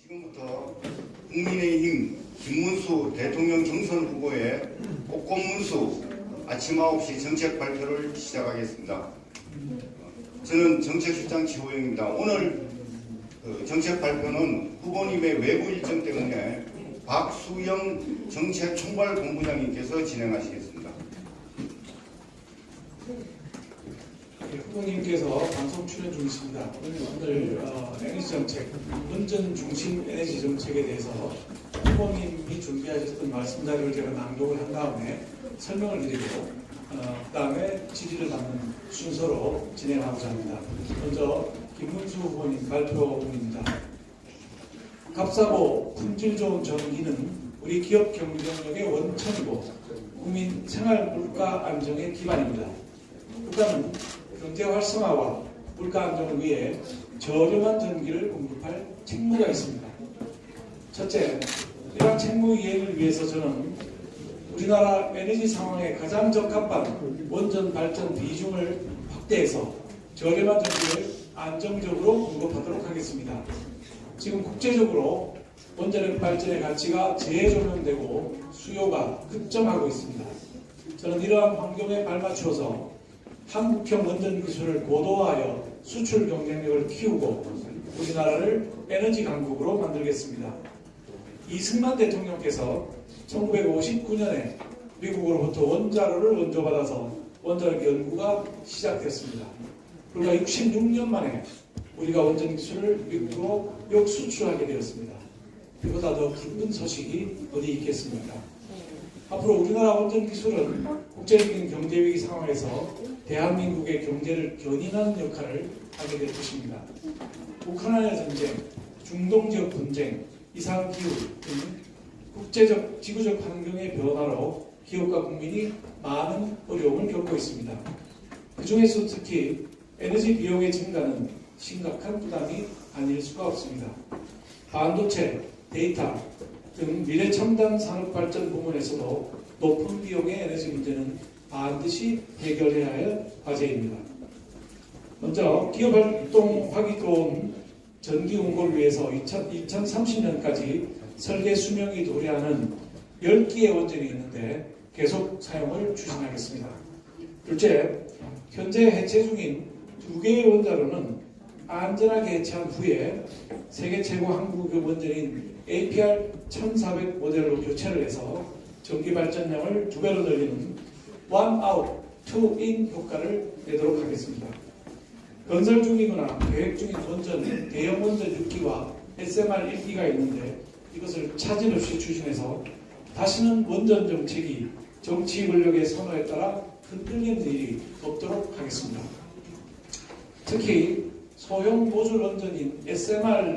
지금부터 국민의힘 김문수 대통령 경선 후보의 복권문수 아침 9시 정책 발표를 시작하겠습니다. 저는 정책실장 지호영입니다. 오늘 정책 발표는 후보님의 외부 일정 때문에 박수영 정책총괄본부장님께서 진행하시겠습니다. 후보님께서 방송 출연 중이십니다. 오늘 에너지 정책, 원전 중심 에너지 정책에 대해서 후보님이 준비하셨던 말씀 자료를 제가 낭독을 한 다음에 설명을 드리고 그 다음에 지지를 받는 순서로 진행하고자 합니다. 먼저 김문수 후보님 발표문입니다. 값싸고 품질 좋은 전기는 우리 기업 경쟁력의 원천이고 국민 생활 물가 안정의 기반입니다. 국가는 경제 활성화와 물가 안정을 위해 저렴한 전기를 공급할 책무가 있습니다. 첫째, 이러한 책무 이행을 위해서 저는 우리나라 에너지 상황에 가장 적합한 원전 발전 비중을 확대해서 저렴한 전기를 안정적으로 공급하도록 하겠습니다. 지금 국제적으로 원자력 발전의 가치가 재조명되고 수요가 급증하고 있습니다. 저는 이러한 환경에 발맞추어서 한국형 원전 기술을 고도화하여 수출 경쟁력을 키우고 우리나라를 에너지 강국으로 만들겠습니다. 이승만 대통령께서 1959년에 미국으로부터 원자로를 원조받아서 원자력 연구가 시작됐습니다. 불과 66년 만에 우리가 원전 기술을 미국으로 역수출하게 되었습니다. 이보다 더 기쁜 소식이 어디 있겠습니까? 앞으로 우리나라 원전 기술은 국제적인 경제 위기 상황에서 대한민국의 경제를 견인하는 역할을 하게 될 것입니다. 우크라이나 전쟁, 중동 지역 분쟁, 이상 기후 등 국제적, 지구적 환경의 변화로 기업과 국민이 많은 어려움을 겪고 있습니다. 그 중에서 특히 에너지 비용의 증가는 심각한 부담이 아닐 수가 없습니다. 반도체, 데이터 등 미래 첨단 산업 발전 부문에서도 높은 비용의 에너지 문제는 반드시 해결해야 할 과제입니다. 먼저 기업 활동하기 좋은 전기 공급을 위해서 2030년까지 설계 수명이 도래하는 10기의 원전이 있는데 계속 사용을 추진하겠습니다. 둘째, 현재 해체 중인 2개의 원자로는 안전하게 해체한 후에 세계 최고 한국의 원전인 APR 1400 모델로 교체를 해서 전기 발전량을 2배로 늘리는 one out, two in 효과를 내도록 하겠습니다. 건설 중이거나 계획 중인 원전, 대형 원전 6기와 SMR 1기가 있는데 이것을 차질 없이 추진해서 다시는 원전 정책이 정치 권력의 선호에 따라 흔들리는 일이 없도록 하겠습니다. 특히 소형 모듈 원전인 SMR을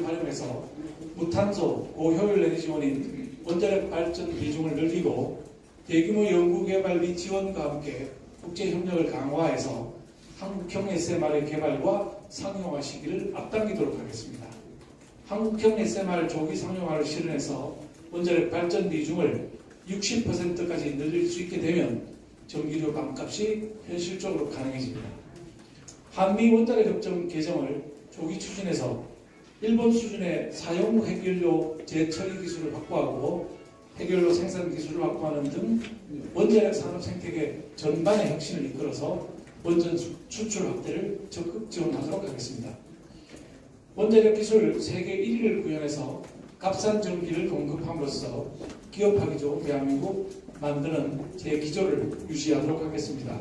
활용해서 무탄소, 고효율 에너지원인 원자력 발전 비중을 늘리고 대규모 연구개발 및 지원과 함께 국제협력을 강화해서 한국형 SMR의 개발과 상용화 시기를 앞당기도록 하겠습니다. 한국형 SMR 조기 상용화를 실현해서 원자력 발전 비중을 60%까지 늘릴 수 있게 되면 전기료 반값이 현실적으로 가능해집니다. 한미 원자력 협정 개정을 조기 추진해서 일본 수준의 사용 핵연료 재처리 기술을 확보하고 핵연료 생산 기술을 확보하는 등 원자력 산업 생태계 전반의 혁신을 이끌어서 원전 수출 확대를 적극 지원하도록 하겠습니다. 원자력 기술 세계 1위를 구현해서 값싼 전기를 공급함으로써 기업하기 좋은 대한민국 만드는 제 기조를 유지하도록 하겠습니다.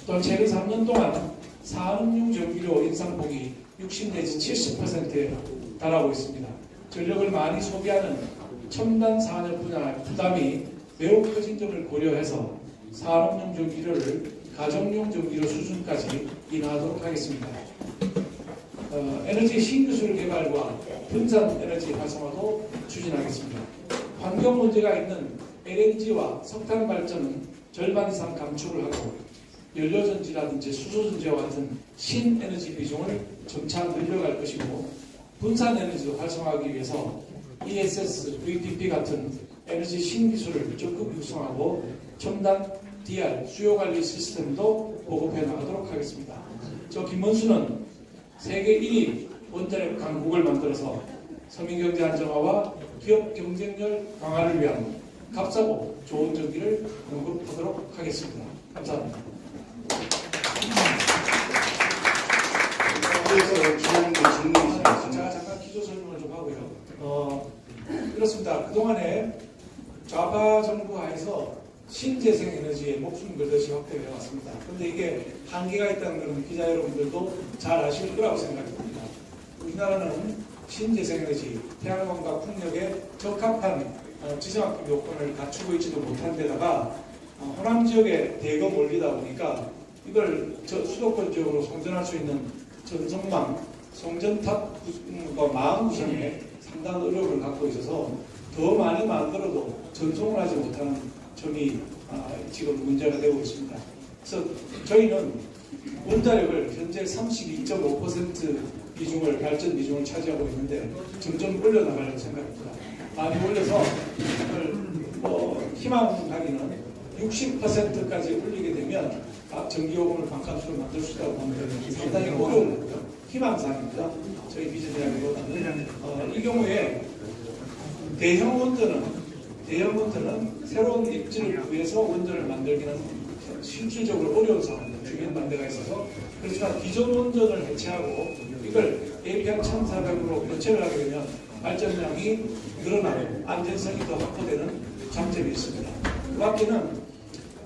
또한 최근 3년 동안 산업용 전기료 인상폭이 60 내지 70%에 달하고 있습니다. 전력을 많이 소비하는 첨단 산업 분야의 부담이 매우 커진 점을 고려해서 산업용 전기료를 가정용 전기료 수준까지 인하하도록 하겠습니다. 에너지 신기술 개발과 분산 에너지 활성화도 추진하겠습니다. 환경 문제가 있는 LNG와 석탄 발전은 절반 이상 감축을 하고 연료전지라든지 수소전지와 같은 신에너지 비중을 점차 늘려갈 것이고 분산 에너지도 활성화하기 위해서 ESS, VPP 같은 에너지 신기술을 적극 육성하고 첨단 DR, 수요관리 시스템도 보급해 나가도록 하겠습니다. 저 김문수는 세계 1위 원자력 강국을 만들어서 서민 경제 안정화와 기업 경쟁력 강화를 위한 값싸고 좋은 전기를 공급하도록 하겠습니다. 감사합니다. 그래서 지난해 질문이 있습니다. 제가 잠깐 기조 설명을 좀 하고요. 그렇습니다. 그동안에 좌파 정부 하에서 신재생 에너지에 목숨 걸듯이 확대를 해왔습니다. 그런데 이게 한계가 있다는 것은 기자 여러분들도 잘 아실 거라고 생각합니다. 우리나라는 신재생 에너지, 태양광과 풍력에 적합한 지정학급 요건을 갖추고 있지도 못한 데다가 호남 지역에 대거 몰리다 보니까 이걸 수도권 지역으로 송전할 수 있는 전송망, 송전탑 마음 구성에 상당한 어려움을 갖고 있어서 더 많이 만들어도 전송을 하지 못하는 점이 지금 문제가 되고 있습니다. 그래서 저희는 원자력을 현재 32.5% 비중을 발전 비중을 차지하고 있는데 점점 올려나가려고 생각합니다. 많이 올려서 희망하기는 60%까지 올리게 되면 전기요금을 반값으로 만들 수 있다고 하면 상당히 어려운 거고요. 희망사항입니다. 저희 비전대학교는 이 경우에 대형 원전은 새로운 입지를 구해서 원전을 만들기는 실질적으로 어려운 상황입니다. 주변 반대가 있어서. 그렇지만 기존 원전을 해체하고 이걸 APR 1400으로 교체를 하게 되면 발전량이 늘어나고 안전성이 더 확보되는 장점이 있습니다. 그 밖에는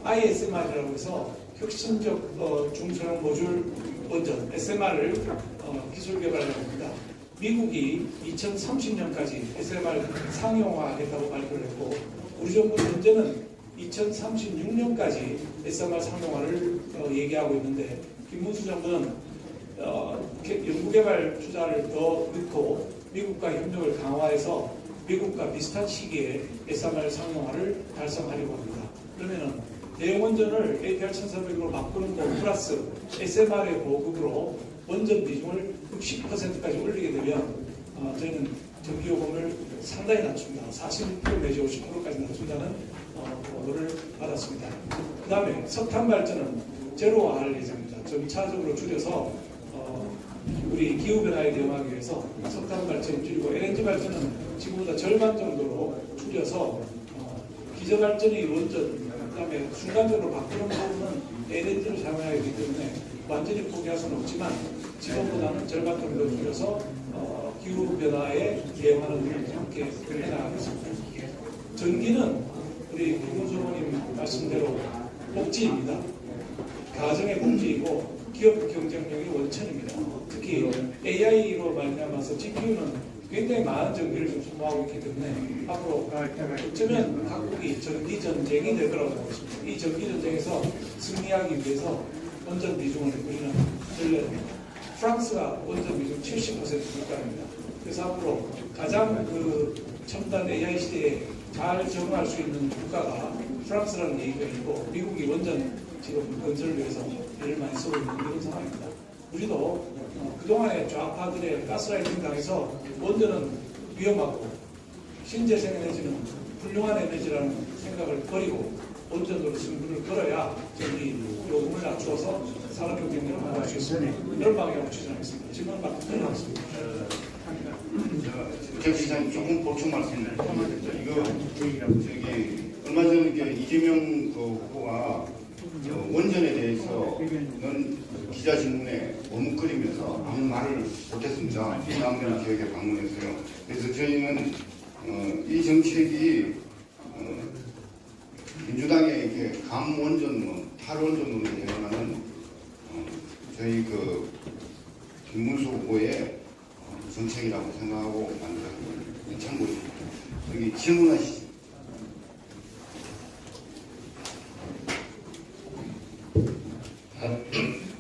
ISMR이라고 해서 혁신적 중소형 모듈 원전 SMR을 기술 개발하려고 합니다. 미국이 2030년까지 SMR 상용화하겠다고 발표를 했고 우리 정부 현재는 2036년까지 SMR 상용화를 얘기하고 있는데 김문수 정부는 연구개발 투자를 더 넣고 미국과 협력을 강화해서 미국과 비슷한 시기에 SMR 상용화를 달성하려고 합니다. 그러면은 대형 원전을 APR 1400으로 바꾸는 것 플러스 SMR의 보급으로 원전 비중을 60%까지 올리게 되면 저희는 전기요금을 상당히 낮춥니다. 40% 내지 50%까지 낮춘다는 보고를 받았습니다. 그 다음에 석탄 발전은 제로화할 예정입니다. 점차적으로 줄여서 우리 기후변화에 대응하기 위해서 석탄 발전을 줄이고 LNG 발전은 지금보다 절반 정도로 줄여서 기저발전이 원전 그다음에 순간적으로 바꾸는 부분은 LNG를 사용해야 하기 때문에 완전히 포기할 수는 없지만 지금보다는 절반 정도 줄여서 기후변화에 대응하는 일을 함께 해나가겠습니다. 전기는 우리 김문수 의원님 말씀대로 복지입니다. 가정의 복지이고 기업 경쟁력의 원천입니다. 특히 AI로 말미암아서 GPU는 굉장히 많은 전기를 좀 소모하고 있기 때문에 앞으로 어쩌면 각국이 전기 전쟁이 될 거라고 보고 있습니다. 이 전기 전쟁에서 승리하기 위해서 원전 비중을 우리는 늘려냅니다. 프랑스가 원전 비중 70% 국가입니다. 그래서 앞으로 가장 첨단 AI 시대에 잘 적응할 수 있는 국가가 프랑스라는 얘기가 있고 미국이 원전 지금 건설을 위해서 애를 많이 쓰고 있는 이런 상황입니다. 우리도 그동안에 좌파들의 가스라이팅 당해서 원전은 위험하고 신재생 에너지는 훌륭한 에너지라는 생각을 버리고 원전으로 승부를 걸어야 전기 요금을 낮추어서 산업 경쟁력을 강화할 수 있습니다. 이런 방향으로 추진하겠습니다. 질문 받겠습니다. 저 시장님 조금 보충 말씀드립니다. 이거 얼마 전에 이재명 후보가 원전에 대해서는 기자 질문에 머뭇거리면서 아무 말을 못했습니다. 지난번 기획에 방문했어요. 그래서 저희는 이 정책이 민주당의 이렇게 감원전, 탈원전으로 대응하는 저희 김문수 후보의 정책이라고 생각하고 만들었습니다. 참고입니다. 여기 질문하시죠.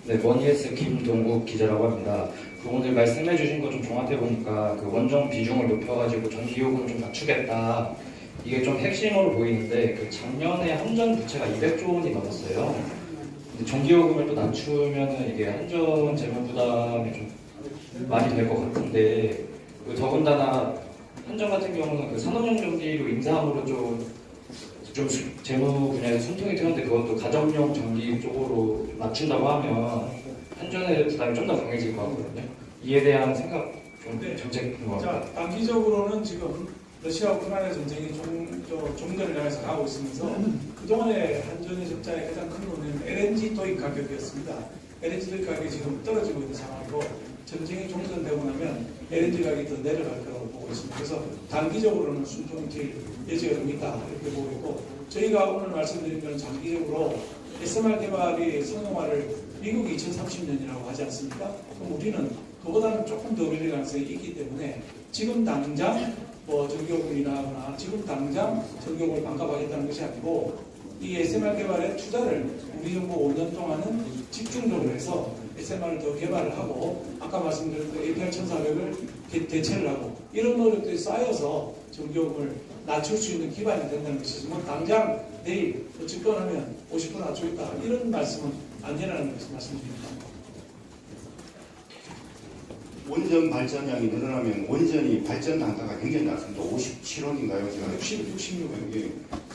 네, 머니에스 김동국 기자라고 합니다. 오늘 말씀해 주신 거 좀 종합해 보니까 원전 비중을 높여가지고 전기요금 좀 낮추겠다. 이게 좀 핵심으로 보이는데 작년에 한전 부채가 200조 원이 넘었어요. 근데 전기요금을 또 낮추면은 이게 한전 재무 부담이 좀 많이 될 것 같은데 더군다나 한전 같은 경우는 산업용 전기로 임사함으로 좀 재무 분야에 숨통이 트였는데 그것도 가정용 전기 쪽으로 낮춘다고 하면 한전의 부담이 좀 더 강해질 것 같거든요. 이에 대한 생각 좀 네. 정책인 것 같아요. 자, 단기적으로는 지금 러시아 우크라이나 전쟁이 종전을 향해서 가고 있으면서 그동안의 한전의 적자의 가장 큰 원인은 LNG 도입 가격이었습니다. LNG 도입 가격이 지금 떨어지고 있는 상황이고 전쟁이 종전되고 나면 LNG 가격이 더 내려갈 거라고 보고 있습니다. 그래서 단기적으로는 순통이 될 여지가 좀 있다 이렇게 보고 있고 저희가 오늘 말씀드린 것은 장기적으로 SMR 개발이 성공화를 미국이 2030년이라고 하지 않습니까? 그럼 우리는 그보다는 조금 더 밀릴 가능성이 있기 때문에 지금 당장 전기요금을 인하거나 지금 당장 전기요금을 반값하겠다는 것이 아니고 이 SMR 개발에 투자를 우리 정부 5년 동안은 집중적으로 해서 SMR을 더 개발을 하고 아까 말씀드렸던 APR 1400을 대체를 하고 이런 노력들이 쌓여서 전기요금을 낮출 수 있는 기반이 된다는 것이지만 당장 내일 집권하면 50% 낮추겠다 이런 말씀은 안 되라는 것을 말씀드립니다. 원전 발전량이 늘어나면 원전이 발전 단가가 굉장히 낮습니다. 57원인가요? 제가 66.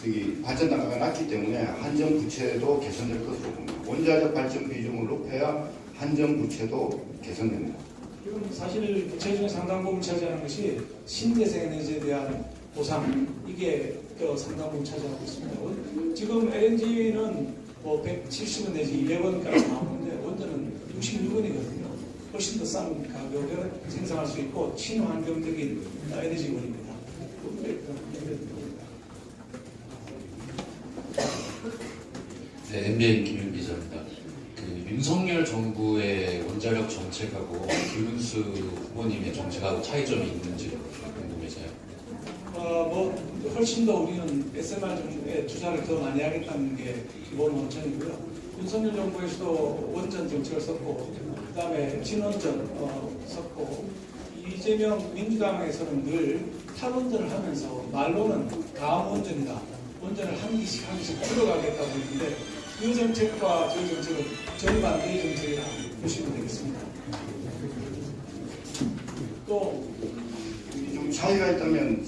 여기 발전 단가가 낮기 때문에 한전 부채도 개선될 것으로 봅니다. 원자력 발전 비중을 높여야 한전 부채도 개선됩니다. 지금 사실 부채 중에 상당 부분 차지하는 것이 신재생 에너지에 대한 보상 이게 상당 부분 차지하고 있습니다. 지금 LNG는 170원 내지 200원까지 나오는데 원전은 66원이거든요. 훨씬 더 싼 가격에 생산할 수 있고 친환경적인 에너지원입니다. 네, MBN 김윤 기자입니다. 윤석열 정부의 원자력 정책하고 김문수 후보님의 정책하고 차이점이 있는지 궁금해서요. 훨씬 더 우리는 SMR 정책에 투자를 더 많이 하겠다는 게 기본 원천이고요. 윤석열 정부에서도 원전 정책을 썼고, 그 다음에 친원전 썼고, 이재명 민주당에서는 늘 탈원전을 하면서 말로는 다원전이다. 원전을 한 기씩 줄여가겠다고 했는데 이 정책과 저 정책은 정반대의 정책이라 보시면 되겠습니다. 또 좀 차이가 있다면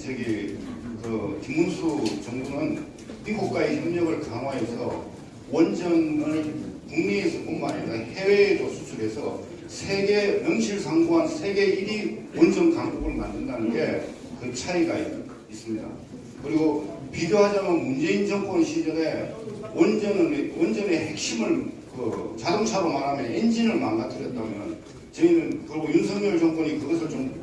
김문수 정부는 미국과의 협력을 강화해서 원전을 국내에서뿐만 아니라 해외에도 수출해서 세계 명실상부한 세계 1위 원전 강국을 만든다는 게 그 차이가 있습니다. 그리고 비교하자면 문재인 정권 시절에 원전의 핵심을 자동차로 말하면 엔진을 망가뜨렸다면 저희는 그리고 윤석열 정권이 그것을 좀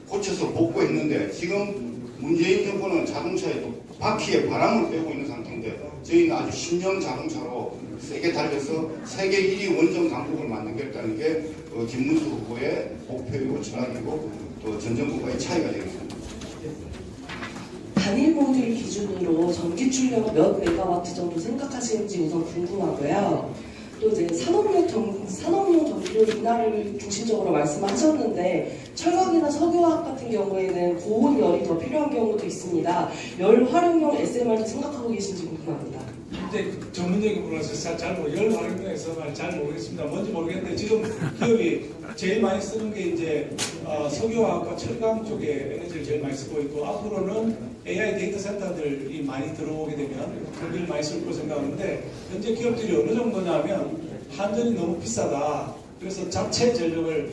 고쳐서 복구했는데 지금 문재인 정권은 자동차에 또 바퀴에 바람을 빼고 있는 상태인데 저희는 아주 신형 자동차로 세게 달려서 세계 1위 원전 강국을 만들겠다는 게 김문수 후보의 목표이고 철학이고 또 전 정부와의 차이가 되겠습니다. 단일 모듈 기준으로 전기 출력 몇 메가와트 정도 생각하시는지 우선 궁금하고요. 또 이제 산업용 전기료 인하를 중심적으로 말씀하셨는데 철강이나 석유화학 같은 경우에는 고온 열이 더 필요한 경우도 있습니다. 열 활용용 SMR도 생각하고 계신지 궁금합니다. 이제 전문적인 부분에서 열 활용에서 잘 모르겠습니다. 뭔지 모르겠는데 지금 기업이 제일 많이 쓰는 게 이제 석유화학과 철강 쪽에 에너지를 제일 많이 쓰고 있고 앞으로는 AI 데이터 센터들이 많이 들어오게 되면 전기를 많이 쓸 거로 생각하는데 현재 기업들이 어느 정도냐면 한전이 너무 비싸다. 그래서 자체 전력을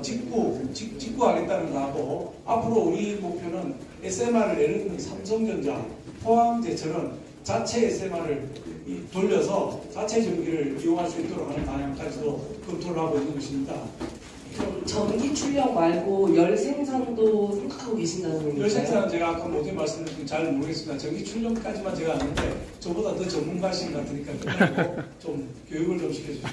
직구하겠다는 거하고 앞으로 우리 목표는 SMR을 예를 들면 삼성전자, 포항제철은 자체 SMR을 돌려서 자체 전기를 이용할 수 있도록 하는 방향까지도 검토를 하고 있는 것입니다. 그럼 전기 출력 말고 열 생산도 생각하고 계신다는 건가요? 열 생산은 제가 아까 모두 말씀드린 잘 모르겠습니다. 전기 출력까지만 제가 아는데 저보다 더 전문가신 것 같으니까 그리고 좀 교육을 좀 시켜주십시오.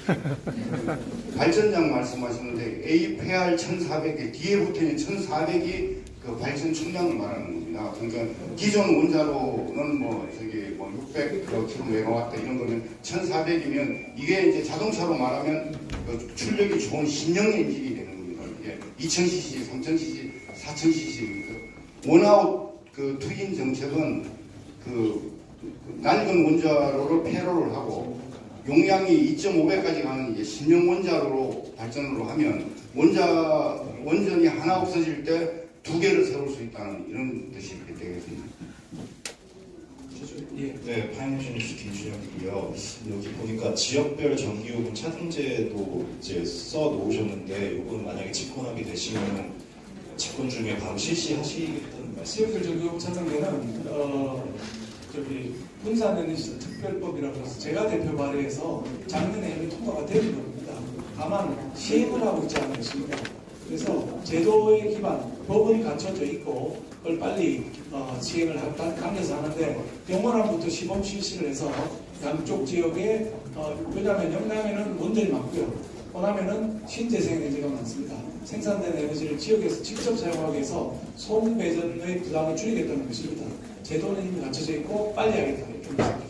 발전량 말씀하셨는데 APR 1400에 뒤에 붙어있는 1400이 그 발전 총량을 말하는 겁니다. 그러니까 기존 원자로는 600kW 이런 거는 1400이면 이게 이제 자동차로 말하면 그 출력이 좋은 신형 엔진이 되는 겁니다. 이게 2000cc, 3000cc, 4000cc. 원아웃 그 투인 정책은 그 낡은 원자로를 폐로를 하고 용량이 2.5배까지 가는 이제 신형 원자로로 발전을 하면 원전이 하나 없어질 때 두 개를 세울 수 있다는 이런 뜻이 되겠습니다. 네, 파이낸셜 뉴스 김준혁이고요. 여기 보니까 지역별 전기요금 차등제도 이제 써 놓으셨는데 이건 만약에 집권하게 되시면 집권 중에 바로 실시하시겠다는 말씀. 지역별 전기요금 차등제는 분산에너지 특별법이라고 해서 제가 대표 발의해서 작년에 이미 통과가 되는 겁니다. 다만 시행을 하고 있지 않은 것입니다. 그래서 제도의 기반, 법은 갖춰져 있고 그걸 빨리 시행을 당겨서 하는데 영원함부터 시범 실시를 해서 양쪽 지역에 왜냐하면 영남에는 원전이 많고요. 호남에는 신재생 에너지가 많습니다. 생산된 에너지를 지역에서 직접 사용하기 위해서 소음 배전의 부담을 줄이겠다는 것입니다. 제도는 이미 갖춰져 있고 빨리 하겠다 이렇게 말씀드립니다.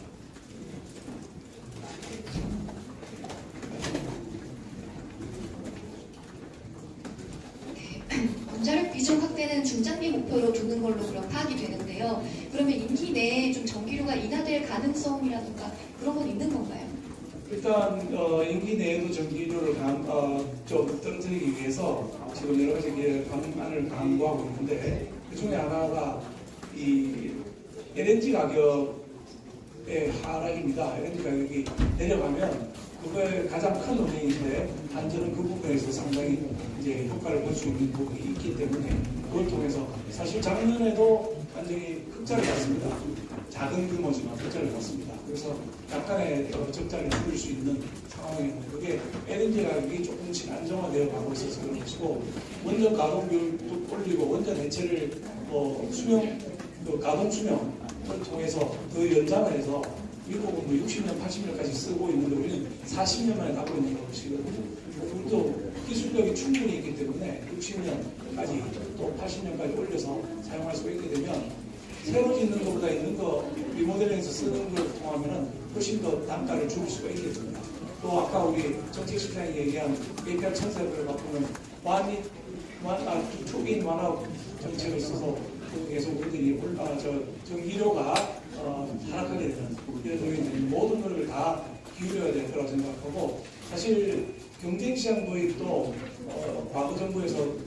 원자력 비중 확대는 중장기 목표로 두는 걸로 그럼 파악이 되는데요. 그러면 임기 내에 좀 전기료가 인하될 가능성이라든가 그런 건 있는 건가요? 일단 임기 내에도 전기료를 좀 떨어뜨리기 위해서 지금 여러 가지 방안을 강구하고 있는데 그 중에 하나가 이 LNG 가격의 하락입니다. LNG 가격이 내려가면 그거의 가장 큰 원인인데 단지는 그 부분에서 상당히 이제 효과를 볼 수 있는 부분이 있기 때문에 그걸 통해서 사실 작년에도 완전히 흑자를 봤습니다. 작은 규모지만 흑자를 봤습니다. 그래서 약간의 적자를 줄일 수 있는 상황이었는데 그게 LNG 가격이 조금씩 안정화되어 가고 있어서 그런 것이고 원전 가동 비율도 올리고 원전 해체를 가동 수명을 통해서 그 연장을 해서 미국은 60년, 80년까지 쓰고 있는데 우리는 40년 만에 가고 있는 것이거든요. 그것도 기술력이 충분히 있기 때문에 60년까지 또 80년까지 올려서 사용할 수 있게 되면 새로 짓는 것보다 있는 거 리모델링해서 쓰는 걸 통하면 훨씬 더 단가를 줄일 수가 있게 됩니다. 또 아까 우리 정책실장이 얘기한 APR 1,400을 바꾸면 초기인 완화 정책을 써서 계속 우리들이 전기료가 하락하게 되는 이런 경우에는 모든 것을 다 기울여야 될 거라고 생각하고 사실 경쟁시장 도입도 과거 정부에서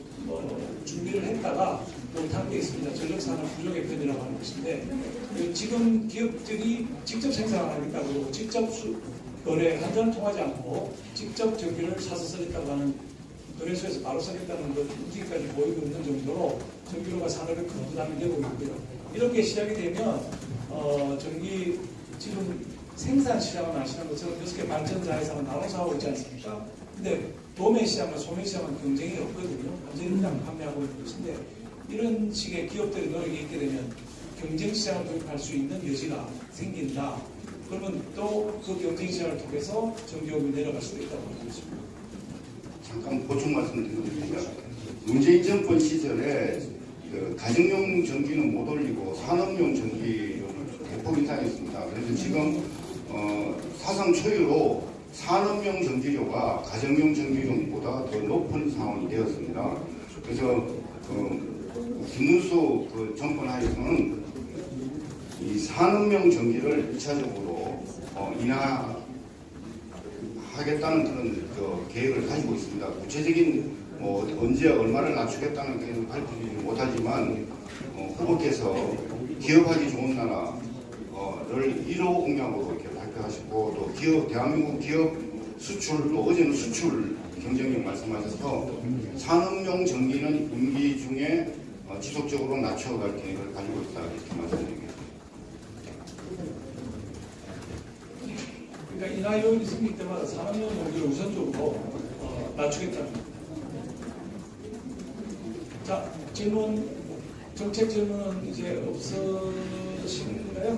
준비를 했다가 못한 게 있습니다. 전력산업 부족의 편이라고 하는 것인데 지금 기업들이 직접 생산을 하겠다고 그러고 직접 거래 한전 통하지 않고 직접 전기를 사서 쓰겠다고 하는 거래소에서 바로 쓰겠다는 것 움직임까지 보이고 있는 정도로 전기료가 산업에 큰 부담이 되고 있고요. 이렇게 시작이 되면 전기 지금 생산 시장은 아시는 것처럼 6개 발전자회사가 나눠서 하고 있지 않습니까? 근데 도매 시장과 소매 시장은 경쟁이 없거든요. 완전히 판매하고 있는 것인데 이런 식의 기업들의 노력이 있게 되면 경쟁 시장을 도입할 수 있는 여지가 생긴다. 그러면 또 그 경쟁 시장을 통해서 전기요금이 내려갈 수도 있다고 하는 것입니다. 잠깐 보충 말씀드리겠습니다. 문재인 정권 시절에 가정용 전기는 못 올리고 산업용 전기를 대폭 인상했습니다. 그래서 지금 사상 초유로 산업용 전기료가 가정용 전기료보다 더 높은 상황이 되었습니다. 그래서 김문수 정권 하에서는 이 산업용 전기를 1차적으로 인하하겠다는 그런 계획을 가지고 있습니다. 구체적인 언제 얼마를 낮추겠다는 계획을 밝히지 못하지만 후보께서 기업하기 좋은 나라를 1호 공약으로 이렇게 발표하시고 또 대한민국 기업 수출도 어제는 수출 경쟁력 말씀하셔서 산업용 전기는 임기 중에 지속적으로 낮춰갈 계획을 가지고 있다 이렇게 말씀드립니다. 그러니까 인하 요인이 생길 때마다 산업용 전기를 우선적으로 낮추겠다는 겁니다. 자, 정책 질문은 이제 없으신가요?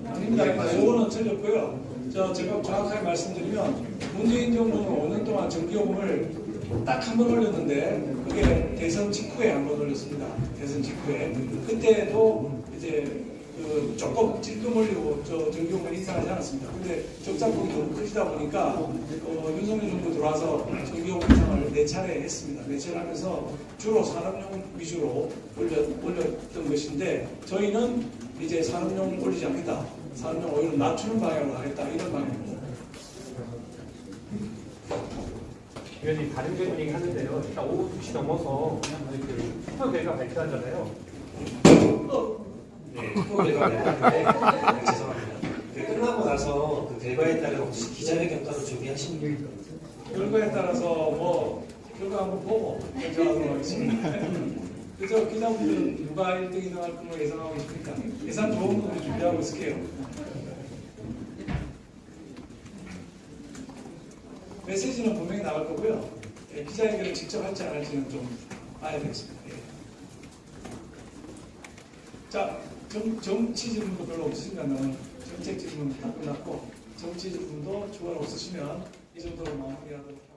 아닙니다. 요거는 틀렸고요. 제가 정확하게 말씀드리면 문재인 정부는 5년 동안 전기요금을 딱 한 번 올렸는데 그게 대선 직후에 한 번 올렸습니다. 대선 직후에. 그때도 이제 조금 찔끔 올리고 전기요금을 인상하지 않았습니다. 근데 적자폭이 너무 커지다 보니까 윤석열 정부 들어와서 전기요금 인상을 4차례 했습니다. 4차례 하면서 주로 산업용 위주로 올렸던 것인데 저희는 이제 산업용 올리지 않겠다. 산업용 오히려 낮추는 방향으로 하겠다. 이런 방향입니다. 위원님 다른 질문이긴 하는데요. 일단 오후 2시 넘어서 투표 결과 발표하잖아요. 네, 투표 결과가 나왔는데 죄송합니다. 끝나고 나서 그 결과에 따라 혹시 기자회견 따로 준비하신 분? 결과에 따라서 뭐 결과 한번 보고 결정하도록 하겠습니다. 그래서 기자분들은 누가 1등, 2등 할 걸로 예상하고 있습니까? 예상 좋은 분들 준비하고 있을게요. 메시지는 분명히 나갈 거고요. 예, 기자회견을 직접 할지 안 할지는 좀 봐야 되겠습니다. 예. 자, 정치 질문도 별로 없으시면 정책 질문은 다 끝났고 정치 질문도 추가로 없으시면 이 정도로 마무리하도록 하겠습니다.